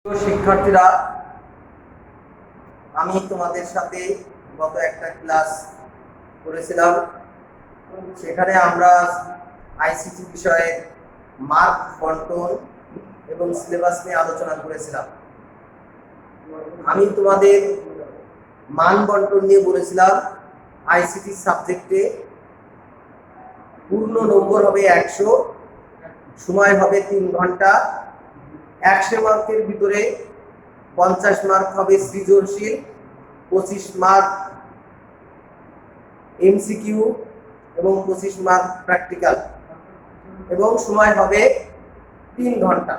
প্রিয় শিক্ষার্থীরা, আমি তোমাদের সাথে গত একটা ক্লাস করেছিলাম। সেখানে আমরা আইসিটি বিষয়ে মার্ক বন্টন এবং সিলেবাস নিয়ে আলোচনা করেছিলাম। আমি তোমাদের মান বন্টন নিয়ে বলেছিলাম আইসিটি সাবজেক্টে পূর্ণ নম্বর হবে 100, সময় হবে 3 ঘন্টা। 100 মার্কের ভিতরে 50 মার্ক হবে সৃজনশীল, 25 মার্ক এমসিকিউ এবং 25 মার্ক প্র্যাকটিক্যাল, এবং সময় হবে 3 ঘন্টা।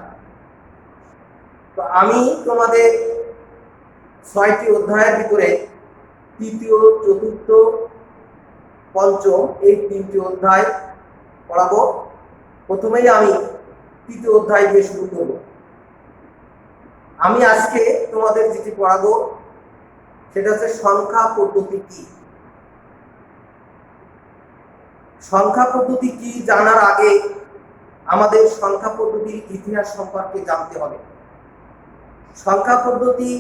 তো আমি তোমাদের 6টি অধ্যায়ের ভিতরে তৃতীয়, চতুর্থ, পঞ্চম এই 3টি অধ্যায় পড়াবো। প্রথমেই আমি তৃতীয় অধ্যায় দিয়ে শুরু করব। আমি আজকে তোমাদের যেটি পড়াবো সেটা হচ্ছে সংখ্যা পদ্ধতি কি। সংখ্যা পদ্ধতি কি জানার আগে আমাদের সংখ্যা পদ্ধতির ইতিহাস সম্পর্কে জানতে হবে। সংখ্যা পদ্ধতি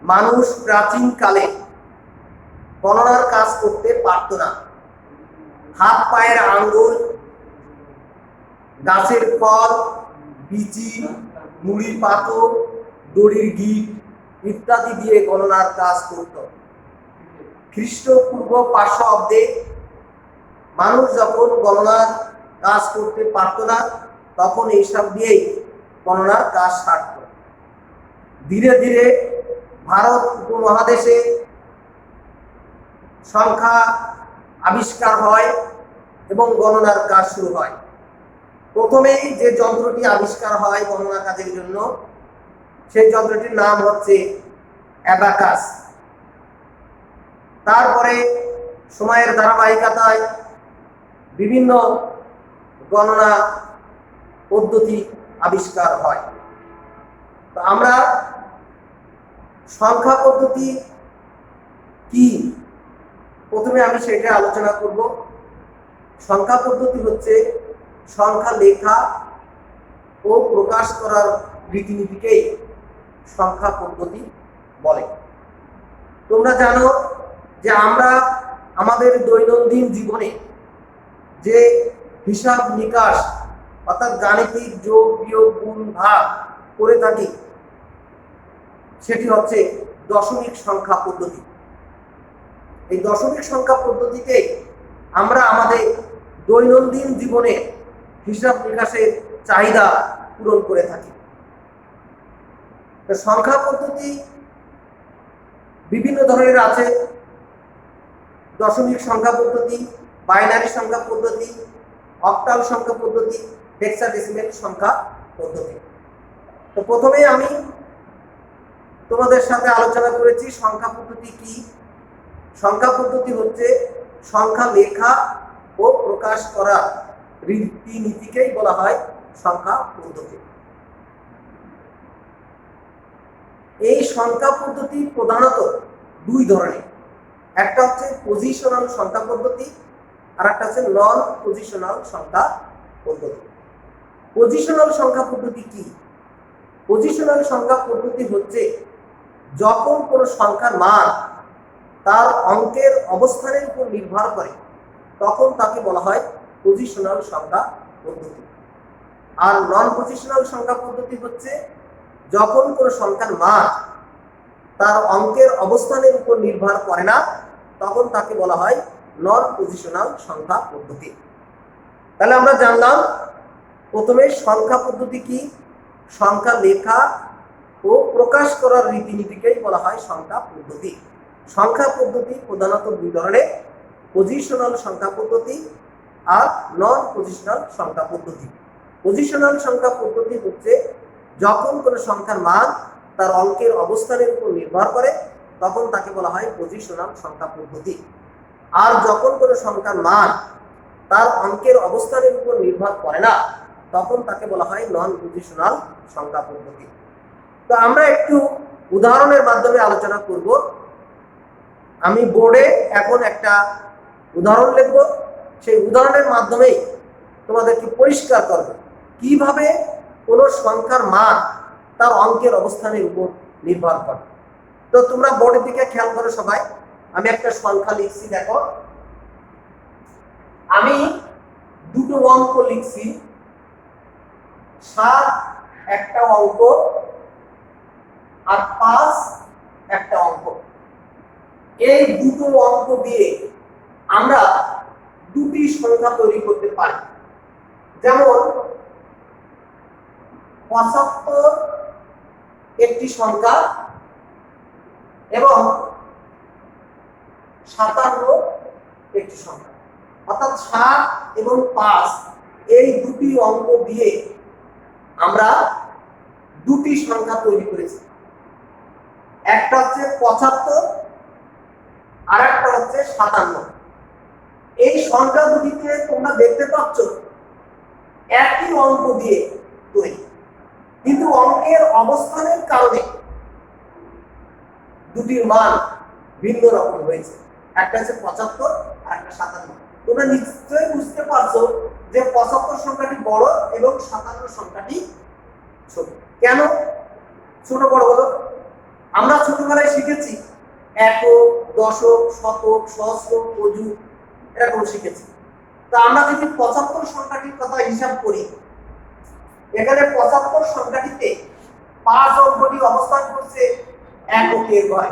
মানুষ প্রাচীন কালে গণনার কাজ করতে পারত না। হাত পায়ের আঙ্গুল, গাছের ফল, বিচি, মুড়ির পাথর, দড়ির গিট ইত্যাদি দিয়ে গণনার কাজ করত। খ্রিস্টপূর্ব 500 অব্দে মানুষ যখন গণনার কাজ করতে পারত না, তখন এইসব দিয়েই গণনার কাজ সারত। ধীরে ধীরে ভারত উপমহাদেশে সংখ্যা আবিষ্কার হয় এবং গণনার কাজ শুরু হয়। প্রথমেই যে যন্ত্রটি আবিষ্কার হয় গণনা কাজের জন্য, সেই যন্ত্রটির নাম হচ্ছে অ্যাবাকাস। তারপরে সময়ের ধারাবাহিকতায় বিভিন্ন গণনা পদ্ধতি আবিষ্কার হয়। তো আমরা সংখ্যা পদ্ধতি কি, প্রথমে আমি সেটা আলোচনা করব। সংখ্যা পদ্ধতি হচ্ছে সংখ্যা লেখা ও প্রকাশ করার রীতিনীতিকেই সংখ্যা পদ্ধতি বলে। তোমরা জানো যে আমরা আমাদের দৈনন্দিন জীবনে যে হিসাব নিকাশ অর্থাৎ গাণিতিক যোগ বিয়োগ গুণ ভাগ করে থাকি, সেটি হচ্ছে দশমিক সংখ্যা পদ্ধতি। এই দশমিক সংখ্যা পদ্ধতিতে আমরা আমাদের দৈনন্দিন জীবনে হিসাব নিকাশের চাহিদা পূরণ করে থাকি। সংখ্যা পদ্ধতি বিভিন্ন ধরনের আছে। দশমিক সংখ্যা পদ্ধতি, বাইনারি সংখ্যা পদ্ধতি, অক্টাল সংখ্যা পদ্ধতি, হেক্সাডেসিমেল সংখ্যা পদ্ধতি। তো প্রথমে আমি তোমাদের সাথে আলোচনা করেছি সংখ্যা পদ্ধতি কি। সংখ্যা পদ্ধতি হচ্ছে সংখ্যা লেখা ও প্রকাশ করা রীতিনীতিকেই বলা হয় সংখ্যা পদ্ধতি। এই সংখ্যা পদ্ধতি প্রধানত দুই ধরনের। একটা হচ্ছে পজিশনাল সংখ্যা পদ্ধতি, আর একটা হচ্ছে নন পজিশনাল সংখ্যা পদ্ধতি। পজিশনাল সংখ্যা পদ্ধতি কি? পজিশনাল সংখ্যা পদ্ধতি হচ্ছে যখন কোনো সংখ্যার মান তার অঙ্কের অবস্থানের উপর নির্ভর করে, তখন তাকে বলা হয় পজিশনাল সংখ্যা পদ্ধতি। আর নন পজিশনাল সংখ্যা পদ্ধতি হচ্ছে যখন কোনো সংখ্যার মান তার অঙ্কের অবস্থানের উপর নির্ভর করে না, তখন তাকে বলা হয় নন পজিশনাল সংখ্যা পদ্ধতি। তাহলে আমরা জানলাম প্রথমে সংখ্যা পদ্ধতি কি। সংখ্যা লেখা ও প্রকাশ করার রীতিনীতিকেই বলা হয় সংখ্যা পদ্ধতি। সংখ্যা পদ্ধতি প্রধানত দুই ধরনের, পজিশনাল সংখ্যা পদ্ধতি আর নন পজিশনাল সংখ্যা পদ্ধতি। পজিশনাল সংখ্যা পদ্ধতি হচ্ছে যখন কোনো সংখ্যার মান তার অঙ্কের অবস্থানের উপর নির্ভর করে, তখন তাকে বলা হয় পজিশনাল সংখ্যা পদ্ধতি। আর যখন কোনো সংখ্যার মান তার অঙ্কের অবস্থানের উপর নির্ভর করে না, তখন তাকে বলা হয় নন পজিশনাল সংখ্যা পদ্ধতি। তো আমরা একটু উদাহরণের মাধ্যমে আলোচনা করব। আমি বোর্ডে এখন একটা উদাহরণ লিখব, সেই উদাহরণের মাধ্যমেই তোমাদেরকে পরিষ্কার করব কিভাবে কোনো সংখ্যার মান তার অঙ্কের অবস্থানের উপর নির্ভর করে। তো তোমরা বোর্ডের দিকে খেয়াল করো সবাই, আমি একটা সংখ্যা লিখছি, দেখো আমি দুটো অঙ্ক লিখছি, 7 একটা অঙ্ক আর 5 একটা অঙ্ক। এই দুটো অঙ্ক দিয়ে আমরা দুটি সংখ্যা তৈরি করতে পারি। যেমন 75 একটি সংখ্যা এবং 57 একটি সংখ্যা, অর্থাৎ 7 এবং 5 এই দুটি অঙ্ক দিয়ে আমরা দুটি সংখ্যা তৈরি করেছি। একটা হচ্ছে 75 আর একটা হচ্ছে 57। এই সংখ্যা দুটিতে তোমরা দেখতে পাচ্ছ একই অঙ্ক দিয়ে তৈরি, কিন্তু অঙ্কের অবস্থানের কারণে দুটির মান ভিন্ন রকম হয়েছে। একটা হচ্ছে 75 আর একটা 57। তোমরা নিশ্চয়ই বুঝতে পারছো যে 75 সংখ্যাটি বড় এবং 57 সংখ্যাটি ছোট। কেন ছোট বড় হলো? আমরা ছোটবেলায় শিখেছি একক, দশক, শতক, সহস্র, অযুত এরকম শিখেছি। তো আমরা যদি 75 সংখ্যাটির কথা হিসাব করি, এখানে 75 সংখ্যাটিতে 5 অঙ্কটি অবস্থান করছে এককের ঘরে,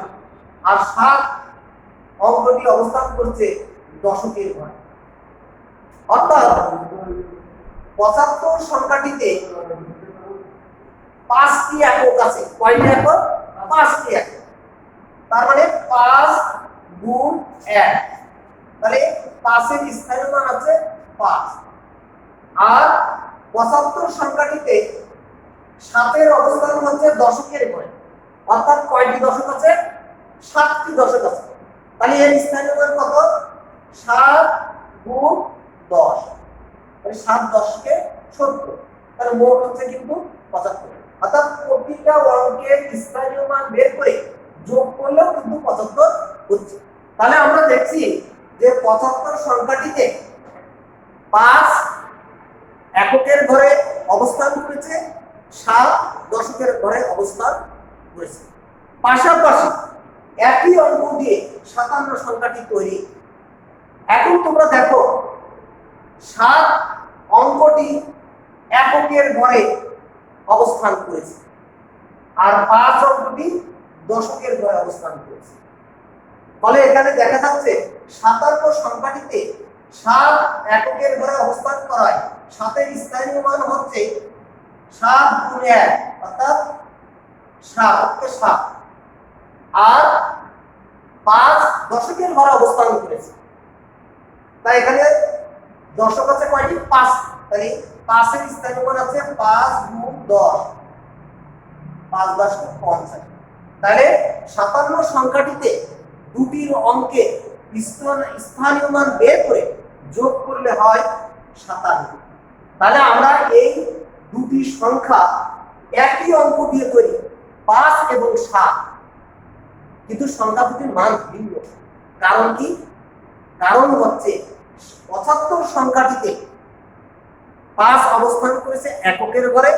আর 7 অঙ্কটি অবস্থান করছে দশকের ঘরে। অর্থাৎ 75 সংখ্যাটিতে 5টি একক আছে। কয়টি একক? 5টি একক। তার মানে 5 গুণ 1, তাহলে 5 এর স্থায়ী মান আছে 5। আর 75 সংখ্যাটিতে 7 এর অবস্থান হচ্ছে দশকের ঘরে, অর্থাৎ কয়টি দশক আছে? 7টি দশক আছে। তাহলে এর স্থায়ী মান কত? 7 গুণ 10, তাহলে 7 10কে 70, তাহলে মোট হচ্ছে কিন্তু 75। অর্থাৎ প্রতিটা অঙ্কের স্থায়ী মান বের করে যোগ করলেও কিন্তু 75 হচ্ছে। তাহলে আমরা দেখছি যে 75 সংখ্যাটিতে 5 এককের ঘরে অবস্থান করেছে, 7 দশকের ঘরে অবস্থান করেছে। পাশাপাশি একই অঙ্ক দিয়ে 57 সংখ্যাটি তৈরি। এখন তোমরা দেখো 7 অঙ্কটি এককের ঘরে অবস্থান করেছে আর 5 অঙ্কটি দশকের ঘরে অবস্থান করেছে। ফলে এখানে দেখা যাচ্ছে 57 সংখ্যাটিতে 7 এককের ঘরে অবস্থান করায় 7 এর স্থায়ী মান হচ্ছে 7 গুণ 1, অর্থাৎ 7, আর 5 দশকের ঘরে অবস্থান করেছে। তাই এখানে দশক আছে কয়টি? 5, তাই 5 এর স্থায়ী মান আছে 5 গুণ 10, 5 10 50। তাহলে 57 সংখ্যাটিতে দুটির অঙ্কে স্থানীয় মান বের করে যোগ করলে হয় 57। তাহলে আমরা এই দুটি সংখ্যা একই অঙ্ক দিয়ে তৈরি, 5 এবং 7, কিন্তু সংখ্যা দুটির মান ভিন্ন। কারণ কি? কারণ হচ্ছে 75 সংখ্যাটিতে 5 অবস্থান করেছে এককের ঘরে,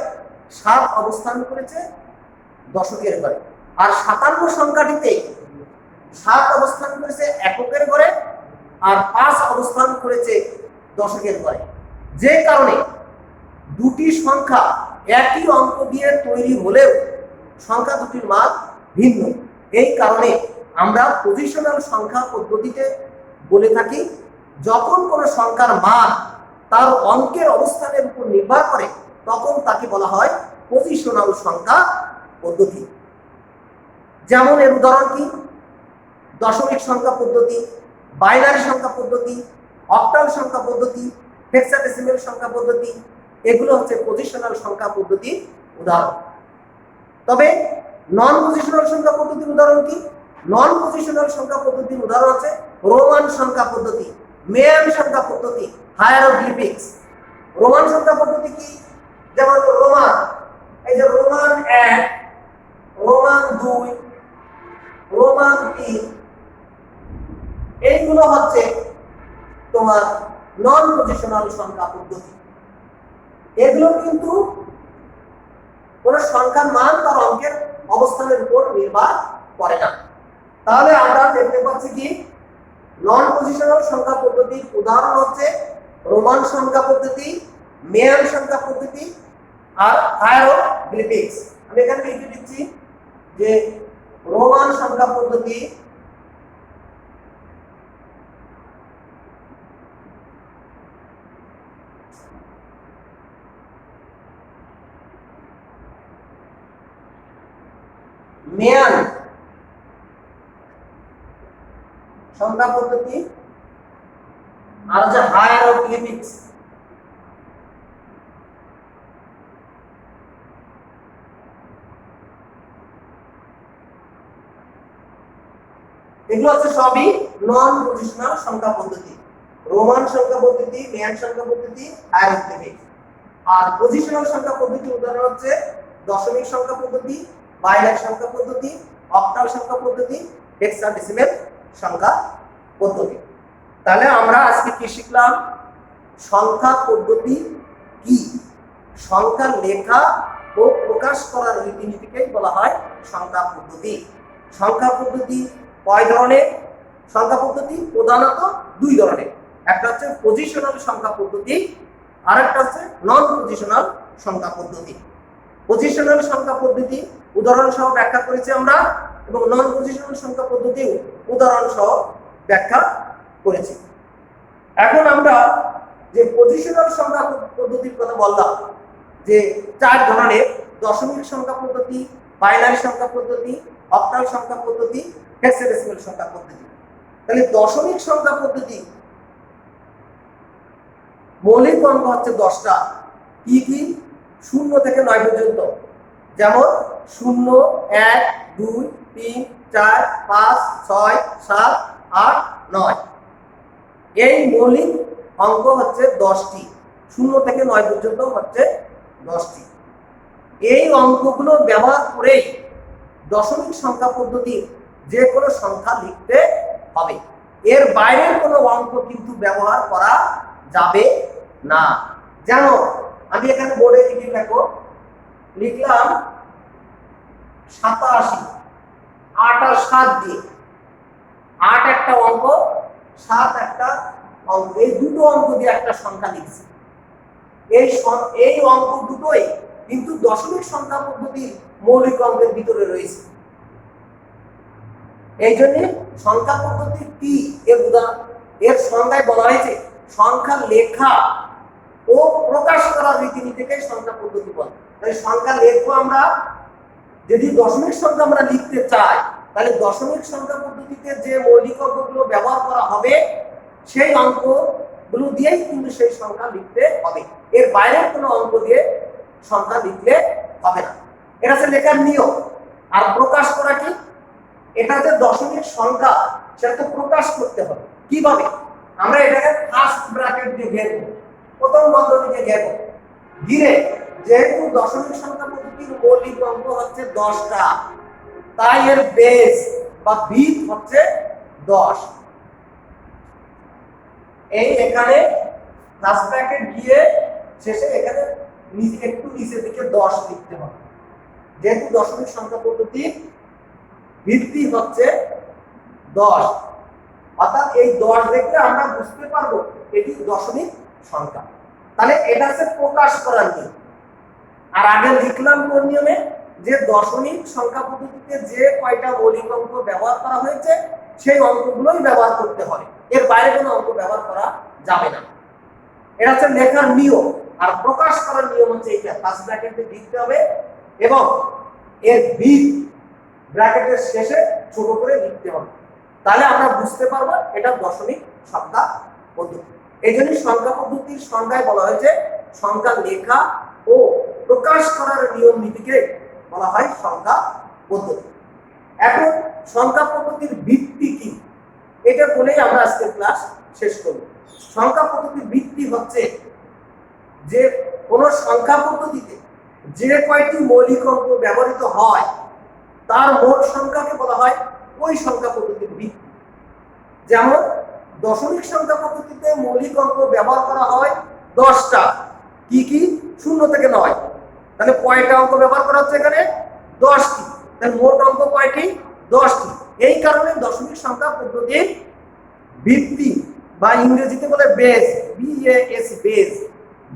7 অবস্থান করেছে দশকের ঘরে। আর 57 সংখ্যাটিতে 7 অবস্থান করেছে এককের ঘরে আর 5 অবস্থান করেছে দশকের ঘরে। যে কারণে দুটি সংখ্যা একই অঙ্ক দিয়ে তৈরি হলেও সংখ্যা দুটির মান ভিন্ন। এই কারণে আমরা পজিশনাল সংখ্যা পদ্ধতিতে বলে থাকি, যখন কোনো সংখ্যার মান তার অঙ্কের অবস্থানের উপর নির্ভর করে তখন তাকে বলা হয় পজিশনাল সংখ্যা পদ্ধতি। যেমন এর উদাহরণ কি? দশমিক সংখ্যা পদ্ধতি, বাইনারি সংখ্যা পদ্ধতি, অক্টাল সংখ্যা পদ্ধতি, হেক্সাডেসিমাল সংখ্যা পদ্ধতি, এগুলো হচ্ছে পজিশনাল সংখ্যা পদ্ধতির উদাহরণ। তবে নন পজিশনাল সংখ্যা পদ্ধতির উদাহরণ কি? নন পজিশনাল সংখ্যা পদ্ধতির উদাহরণ আছে রোমান সংখ্যা পদ্ধতি, মেয়ান সংখ্যা পদ্ধতি, হায়ারোগ্লিফিক্স। রোমান সংখ্যা পদ্ধতি কি? যেমন রোমান, এই যে রোমান 1, রোমান 2, রোমান 3, এইগুলো হচ্ছে তোমার নন পজিশনাল সংখ্যা পদ্ধতি। এগুলো কিন্তু কোন সংখ্যার মান তার অঙ্কের অবস্থানের উপর নির্ভর করে না। তাহলে আমরা দেখতে পাচ্ছি কি নন পজিশনাল সংখ্যা পদ্ধতির উদাহরণ হচ্ছে রোমান সংখ্যা পদ্ধতি, মেয়ান সংখ্যা পদ্ধতি আর হায়ারোগ্লিফিক্স। আমি এখানে লিখে দিচ্ছি যে রোমান সংখ্যা পদ্ধতি, মেয়ান সংখ্যা পদ্ধতি আর হচ্ছে হায়ারোগ্লিফিক্স। এগুলো হচ্ছে সবই নন পজিশনাল সংখ্যা পদ্ধতি, রোমান সংখ্যা পদ্ধতি, মেয়ান সংখ্যা পদ্ধতি, হায়ারোগ্লিফিক্স। আর পজিশনাল সংখ্যা পদ্ধতির উদাহরণ হচ্ছে দশমিক সংখ্যা পদ্ধতি, বাইনারি সংখ্যা পদ্ধতি, অক্টাল সংখ্যা পদ্ধতি, হেক্সাডেসিমেল সংখ্যা পদ্ধতি। তাহলে আমরা আজকে কি শিখলাম? সংখ্যা পদ্ধতি কি, সংখ্যা লেখা ও প্রকাশ করার রীতিনীতিকেই বলা হয় সংখ্যা পদ্ধতি। সংখ্যা পদ্ধতি কয় ধরনের? সংখ্যা পদ্ধতি প্রধানত দুই ধরনের, একটা হচ্ছে পজিশনাল সংখ্যা পদ্ধতি আর একটা হচ্ছে নন পজিশনাল সংখ্যা পদ্ধতি। পজিশনাল সংখ্যা পদ্ধতি উদাহরণ সহ ব্যাখ্যা করেছি আমরা, এবং নন পজিশনাল সংখ্যা পদ্ধতিও উদাহরণ সহ ব্যাখ্যা করেছি। এখন আমরা যে পজিশনাল সংখ্যা পদ্ধতির কথা বললাম যে চার ধরনের, দশমিক সংখ্যা পদ্ধতি, বাইনারি সংখ্যা পদ্ধতি, অক্টাল সংখ্যা পদ্ধতি, হেক্সাডেসিমেল সংখ্যা পদ্ধতি। তাহলে দশমিক সংখ্যা পদ্ধতি মৌলিক অঙ্ক হচ্ছে 10টা। কি কি? 0 থেকে 9 পর্যন্ত, যেমন 0, 1, 2, 3, 4, 5, 6, 7, 8, 9। এই মৌলিক অঙ্ক হচ্ছে 10টি, 0 থেকে 9 পর্যন্ত হচ্ছে 10টি। এই অঙ্কগুলো ব্যবহার করেই দশমিক সংখ্যা পদ্ধতির যে কোনো সংখ্যা লিখতে হবে, এর বাইরের কোনো অঙ্ক কিন্তু ব্যবহার করা যাবে না। যেমন আমি এখানে বোর্ডে লিখে রাখো, লিখলাম 87, 8 আর 7 দিয়ে, 8 একটা অঙ্ক, 7 একটা অঙ্ক, এই দুটো অঙ্ক দিয়ে একটা সংখ্যা লিখছি। এই অঙ্ক দুটোই কিন্তু দশমিক সংখ্যা পদ্ধতির মৌলিক অঙ্কের ভিতরে রয়েছে। এই জন্য সংখ্যা পদ্ধতি কি এর সংজ্ঞায় বলা হয়েছে সংখ্যা লেখা ও প্রকাশ করার রীতিনীতিকে সংখ্যা পদ্ধতি বলে। তাই সংখ্যা লিখবো আমরা, যদি দশমিক সংখ্যা আমরা লিখতে চাই তাহলে দশমিক সংখ্যা পদ্ধতিতে যে মৌলিক অঙ্কগুলো ব্যবহার করা হবে সেই অঙ্কগুলো দিয়েই কিন্তু সেই সংখ্যা লিখতে হবে, এর বাইরের কোনো অঙ্ক দিয়ে সংখ্যা লিখলে হবে না। এটা হচ্ছে লেখার নিয়ম। আর প্রকাশ করা কি? এটা যে দশমিক সংখ্যা সেটা তো প্রকাশ করতে হবে। কিভাবে? আমরা এটাকে ফার্স্ট ব্র্যাকেট দিয়ে ঘেরবো, প্রথম বন্ধনীতে ঘেরবো, ঘিরে যেহেতু দশমিক সংখ্যা পদ্ধতির মৌলিক অঙ্ক হচ্ছে 10টা, তাই এর বেস বা ভিত হচ্ছে 10। এই এখানে ফার্স্ট ব্র্যাকেট দিয়ে শেষে এখানে একটু নিচে দিকে 10 লিখতে হবে, যেহেতু দশমিক সংখ্যা পদ্ধতির ভিত্তি হচ্ছে 10। অর্থাৎ এই 10 দেখলে আমরা বুঝতে পারবো এটি দশমিক সংখ্যা। তাহলে এটা হচ্ছে প্রকাশ করার নিয়ম। আর আগে লিখলাম কোন নিয়মে? যে দশমিক সংখ্যা পদ্ধতিতে যে কয়টা মৌলিক অঙ্ক ব্যবহার করা হয়েছে সেই অঙ্কগুলোই ব্যবহার করতে হবে, এর বাইরে কোনো অঙ্ক ব্যবহার করা যাবে না। এটা হচ্ছে লেখার নিয়ম। আর প্রকাশ করার নিয়ম হচ্ছে এইটা, ফার্স্ট ব্র্যাকেটে লিখতে হবে এবং এর ভিত ব্র্যাকেটের শেষে ছোট করে লিখতে হবে, তাহলে আমরা বুঝতে পারবো এটা দশমিক সংখ্যা পদ্ধতি। এই জন্য সংখ্যা পদ্ধতির সংজ্ঞায় বলা হয়েছে সংখ্যা লেখা ও প্রকাশ করার নিয়ম নীতিকে বলা হয় সংখ্যা পদ্ধতি। এখন সংখ্যা পদ্ধতির ভিত্তি কি এটা বলেই আমরা আজকের ক্লাস শেষ করব। সংখ্যা পদ্ধতির ভিত্তি হচ্ছে যে কোন সংখ্যা পদ্ধতিতে যে কয়টি মৌলিক অঙ্ক ব্যবহৃত হয় তার মোট সংখ্যাকে বলা হয় ওই সংখ্যা পদ্ধতির ভিত্তি। যেমন দশমিক সংখ্যা পদ্ধতিতে মৌলিক অঙ্ক ব্যবহার করা হয় 10টা। কি কি? 0 থেকে 9। তাহলে কয়টা অঙ্ক ব্যবহার করা হচ্ছে এখানে? 10টি। তাহলে মোট অঙ্ক কয়টি? 10টি। এই কারণে দশমিক সংখ্যা পদ্ধতির ভিত্তি বা ইংরেজিতে বলে বেজ, BAS, বেজ,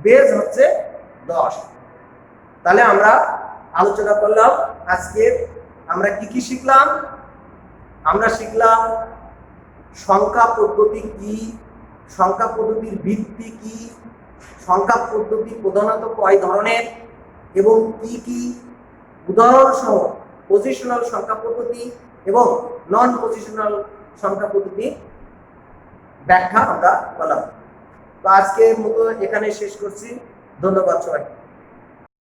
বেজ হচ্ছে 10। তাহলে আমরা আলোচনা করলাম আজকে আমরা কি কি শিখলাম। আমরা শিখলাম সংখ্যা পদ্ধতি কি, সংখ্যা পদ্ধতির ভিত্তি কি, সংখ্যা পদ্ধতি প্রধানত কয় ধরনের এবং কি কি উদাহরণ সহ পজিশনাল সংখ্যা পদ্ধতি এবং নন পজিশনাল সংখ্যা পদ্ধতি ব্যাখ্যা আমরা করলাম। তো আজকের মতো এখানে শেষ করছি। ধন্যবাদ সবাই।